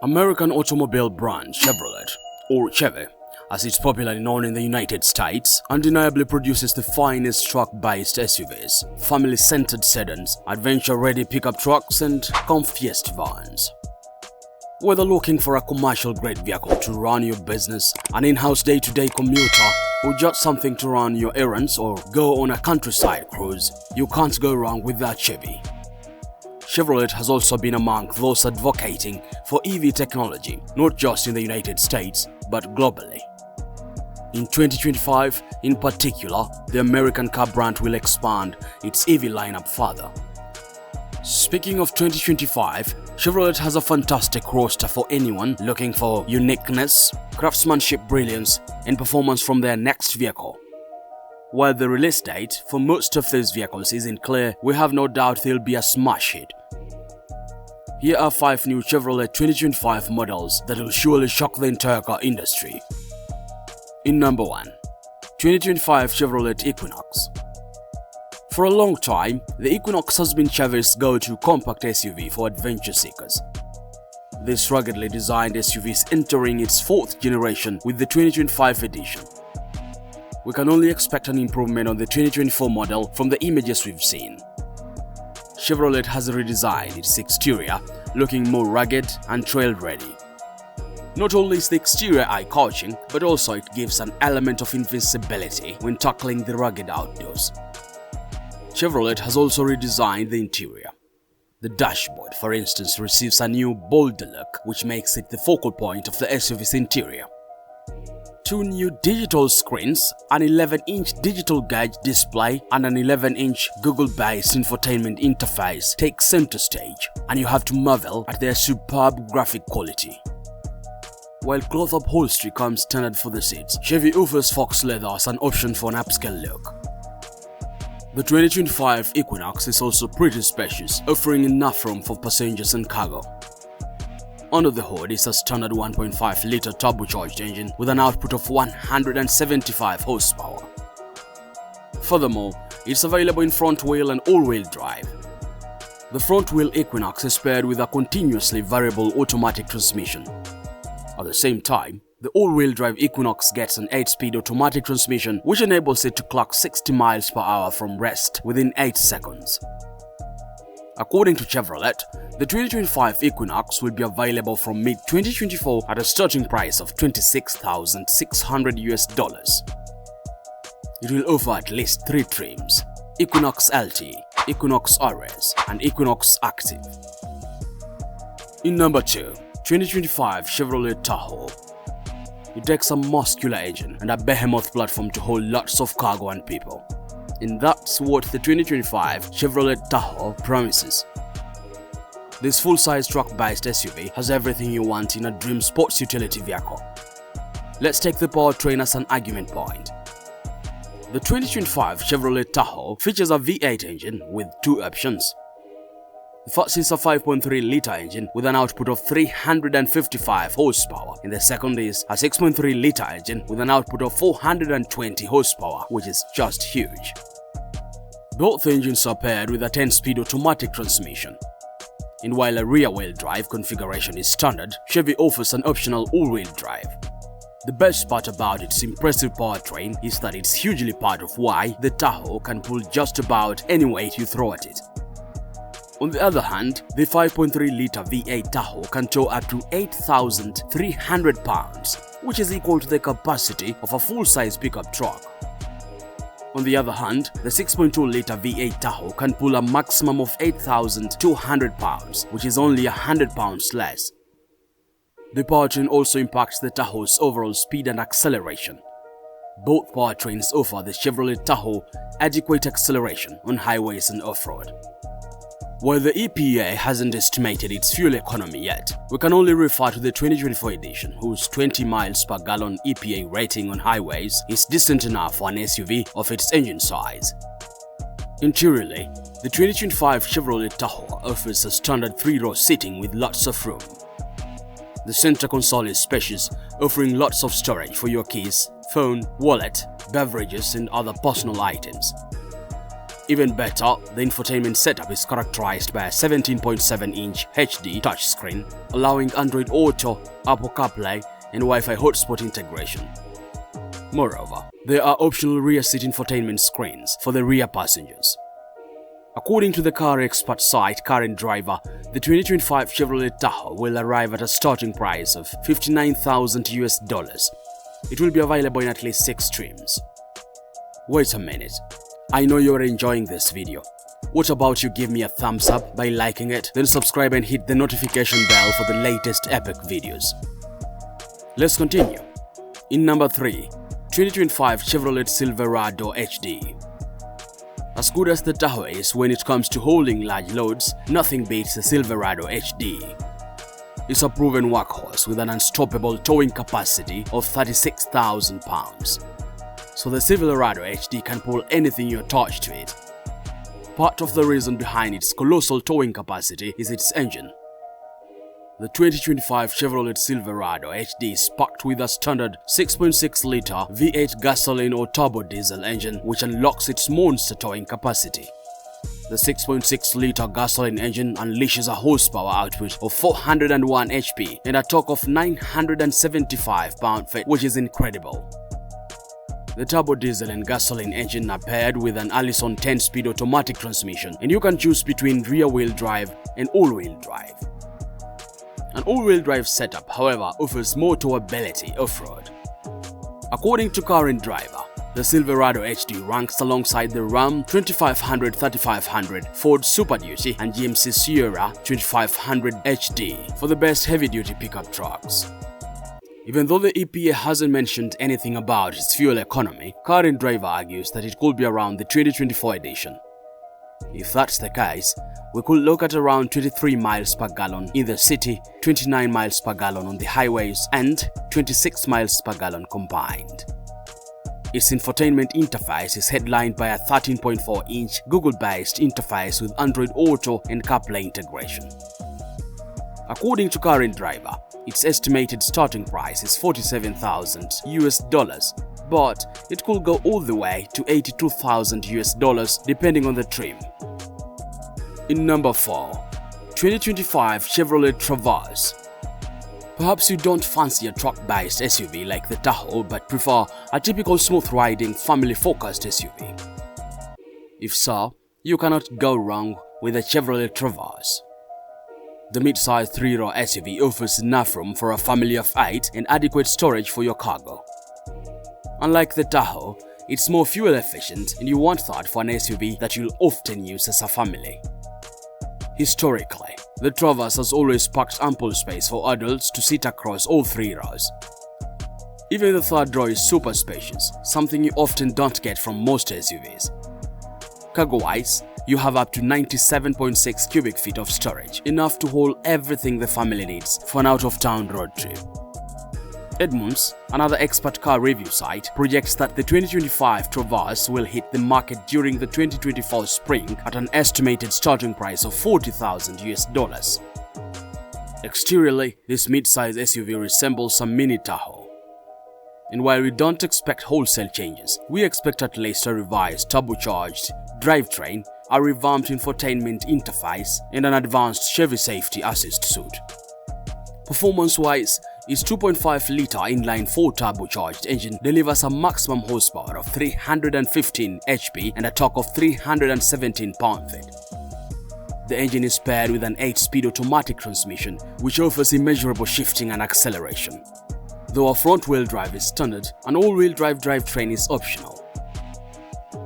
American automobile brand Chevrolet, or Chevy, as it's popularly known in the United States, undeniably produces the finest truck-based SUVs, family-centered sedans, adventure-ready pickup trucks, and comfiest vans. Whether looking for a commercial-grade vehicle to run your business, an in-house day-to-day commuter, or just something to run your errands or go on a countryside cruise, you can't go wrong with that Chevy. Chevrolet has also been among those advocating for EV technology, not just in the United States, but globally. In 2025, in particular, the American car brand will expand its EV lineup further. Speaking of 2025, Chevrolet has a fantastic roster for anyone looking for uniqueness, craftsmanship brilliance, and performance from their next vehicle. While the release date for most of these vehicles isn't clear, we have no doubt they'll be a smash hit. Here are 5 new Chevrolet 2025 models that will surely shock the entire car industry. In number 1, 2025 Chevrolet Equinox. For a long time, the Equinox has been Chevy's go-to compact SUV for adventure seekers. This ruggedly designed SUV is entering its 4th generation with the 2025 edition. We can only expect an improvement on the 2024 model from the images we've seen. Chevrolet has redesigned its exterior, looking more rugged and trail-ready. Not only is the exterior eye-catching, but also it gives an element of invincibility when tackling the rugged outdoors. Chevrolet has also redesigned the interior. The dashboard, for instance, receives a new, bolder look, which makes it the focal point of the SUV's interior. 2 new digital screens, an 11-inch digital gauge display, and an 11-inch Google-based infotainment interface take center stage, and you have to marvel at their superb graphic quality. While cloth upholstery comes standard for the seats, Chevy offers fox leather as an option for an upscale look. The 2025 Equinox is also pretty spacious, offering enough room for passengers and cargo. Under the hood is a standard 1.5-liter turbocharged engine with an output of 175 horsepower. Furthermore, it's available in front-wheel and all-wheel drive. The front-wheel Equinox is paired with a continuously variable automatic transmission. At the same time, the all-wheel drive Equinox gets an 8-speed automatic transmission which enables it to clock 60 miles per hour from rest within 8 seconds. According to Chevrolet, the 2025 Equinox will be available from mid-2024 at a starting price of $26,600. It will offer at least 3 trims: Equinox LT, Equinox RS, and Equinox Active. In number 2, 2025 Chevrolet Tahoe. It takes a muscular engine and a behemoth platform to hold lots of cargo and people. And that's what the 2025 Chevrolet Tahoe promises. This full-size truck-based SUV has everything you want in a dream sports utility vehicle. Let's take the powertrain as an argument point. The 2025 Chevrolet Tahoe features a V8 engine with 2 options. The first is a 5.3-liter engine with an output of 355 horsepower, and the second is a 6.3-liter engine with an output of 420 horsepower, which is just huge. Both engines are paired with a 10-speed automatic transmission. And while a rear-wheel drive configuration is standard, Chevy offers an optional all-wheel drive. The best part about its impressive powertrain is that it's hugely part of why the Tahoe can pull just about any weight you throw at it. On the other hand, the 5.3-liter V8 Tahoe can tow up to 8,300 pounds, which is equal to the capacity of a full-size pickup truck. On the other hand, the 6.2-liter V8 Tahoe can pull a maximum of 8,200 pounds, which is only 100 pounds less. The powertrain also impacts the Tahoe's overall speed and acceleration. Both powertrains offer the Chevrolet Tahoe adequate acceleration on highways and off-road. While the EPA hasn't estimated its fuel economy yet, we can only refer to the 2024 edition, whose 20 miles per gallon EPA rating on highways is decent enough for an SUV of its engine size. Interiorly, the 2025 Chevrolet Tahoe offers a standard 3-row seating with lots of room. The center console is spacious, offering lots of storage for your keys, phone, wallet, beverages, and other personal items. Even better, the infotainment setup is characterized by a 17.7-inch HD touchscreen, allowing Android Auto, Apple CarPlay, and Wi-Fi hotspot integration. Moreover, there are optional rear seat infotainment screens for the rear passengers. According to the car expert site Car and Driver, the 2025 Chevrolet Tahoe will arrive at a starting price of $59,000. It will be available in at least 6 trims. Wait a minute. I know you're enjoying this video. What about you give me a thumbs up by liking it, then subscribe and hit the notification bell for the latest epic videos. Let's continue. In number 3, 2025 Chevrolet Silverado HD. As good as the Tahoe is when it comes to hauling large loads, nothing beats the Silverado HD. It's a proven workhorse with an unstoppable towing capacity of 36,000 pounds. So the Silverado HD can pull anything you attach to it. Part of the reason behind its colossal towing capacity is its engine. The 2025 Chevrolet Silverado HD is packed with a standard 6.6-liter V8 gasoline or turbo diesel engine which unlocks its monster towing capacity. The 6.6-liter gasoline engine unleashes a horsepower output of 401 HP and a torque of 975 pound-feet, which is incredible. The turbo diesel and gasoline engine are paired with an Allison 10-speed automatic transmission, and you can choose between rear-wheel drive and all-wheel drive. An all-wheel drive setup, however, offers more towability off-road. According to Car and Driver, the Silverado HD ranks alongside the Ram 2500-3500, Ford Super Duty, and GMC Sierra 2500 HD for the best heavy-duty pickup trucks. Even though the EPA hasn't mentioned anything about its fuel economy, Car and Driver argues that it could be around the 2024 edition. If that's the case, we could look at around 23 miles per gallon in the city, 29 miles per gallon on the highways, and 26 miles per gallon combined. Its infotainment interface is headlined by a 13.4-inch Google-based interface with Android Auto and CarPlay integration. According to Car and Driver, its estimated starting price is $47,000, but it could go all the way to $82,000 depending on the trim. In number 4, 2025 Chevrolet Traverse. Perhaps you don't fancy a truck-based SUV like the Tahoe but prefer a typical smooth-riding, family-focused SUV. If so, you cannot go wrong with the Chevrolet Traverse. The mid-size 3-row SUV offers enough room for a family of 8 and adequate storage for your cargo. Unlike the Tahoe, it's more fuel efficient and you want that for an SUV that you'll often use as a family. Historically, the Traverse has always packed ample space for adults to sit across all 3 rows. Even the 3rd row is super spacious, something you often don't get from most SUVs. Cargo-wise, you have up to 97.6 cubic feet of storage, enough to hold everything the family needs for an out-of-town road trip. Edmunds, another expert car review site, projects that the 2025 Traverse will hit the market during the 2024 spring at an estimated starting price of $40,000. Exteriorly, this mid-size SUV resembles a mini Tahoe. And while we don't expect wholesale changes, we expect at least a revised turbocharged drivetrain, a revamped infotainment interface, and an advanced Chevy safety assist suite. Performance-wise, its 2.5-liter inline-4 turbocharged engine delivers a maximum horsepower of 315 HP and a torque of 317 pound-feet. The engine is paired with an 8-speed automatic transmission, which offers immeasurable shifting and acceleration. Though a front-wheel drive is standard, an all-wheel drive drivetrain is optional.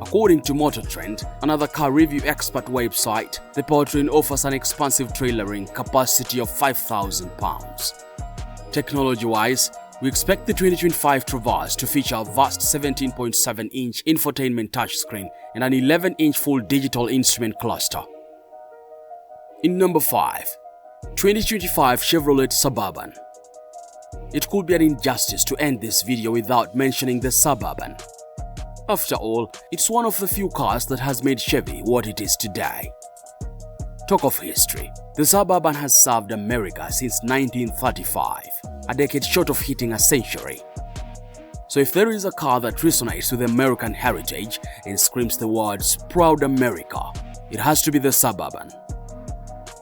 According to Motor Trend, another car review expert website, the powertrain offers an expansive trailering capacity of 5,000 pounds. Technology-wise, we expect the 2025 Traverse to feature a vast 17.7-inch infotainment touchscreen and an 11-inch full digital instrument cluster. In number 5, 2025 Chevrolet Suburban. It could be an injustice to end this video without mentioning the Suburban. After all, it's one of the few cars that has made Chevy what it is today. Talk of history, the Suburban has served America since 1935, a decade short of hitting a century. So if there is a car that resonates with American heritage and screams the words "Proud America," it has to be the Suburban.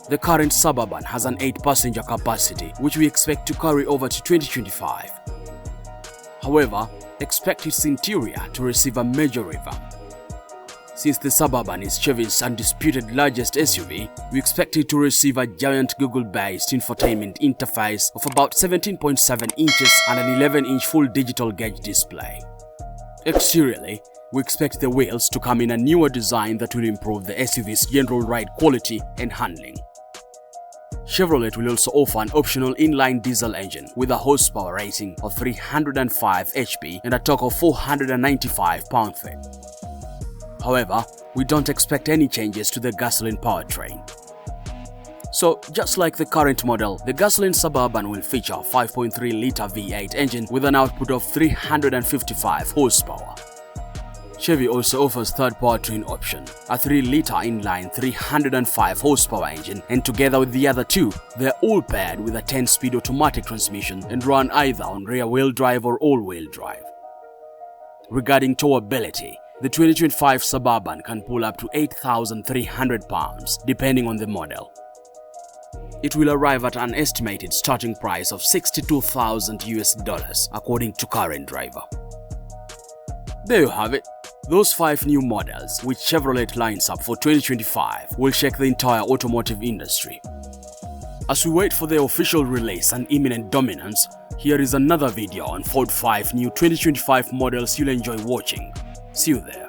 The current Suburban has an 8-passenger capacity, which we expect to carry over to 2025. However, expect its interior to receive a major revamp. Since the Suburban is Chevy's undisputed largest SUV, we expect it to receive a giant Google-based infotainment interface of about 17.7 inches and an 11-inch full digital gauge display. Exteriorly, we expect the wheels to come in a newer design that will improve the SUV's general ride quality and handling. Chevrolet will also offer an optional inline diesel engine with a horsepower rating of 305 HP and a torque of 495 pound-feet. However, we don't expect any changes to the gasoline powertrain. So, just like the current model, the gasoline Suburban will feature a 5.3-liter V8 engine with an output of 355 horsepower. Chevy also offers third powertrain option, a 3-liter inline 305 horsepower engine, and together with the other two, they're all paired with a 10-speed automatic transmission and run either on rear-wheel drive or all-wheel drive. Regarding towability, the 2025 Suburban can pull up to 8,300 pounds, depending on the model. It will arrive at an estimated starting price of $62,000 according to current driver. There you have it. Those 5 new models which Chevrolet lines up for 2025 will shake the entire automotive industry. As we wait for their official release and imminent dominance, here is another video on Ford 5 new 2025 models you'll enjoy watching. See you there.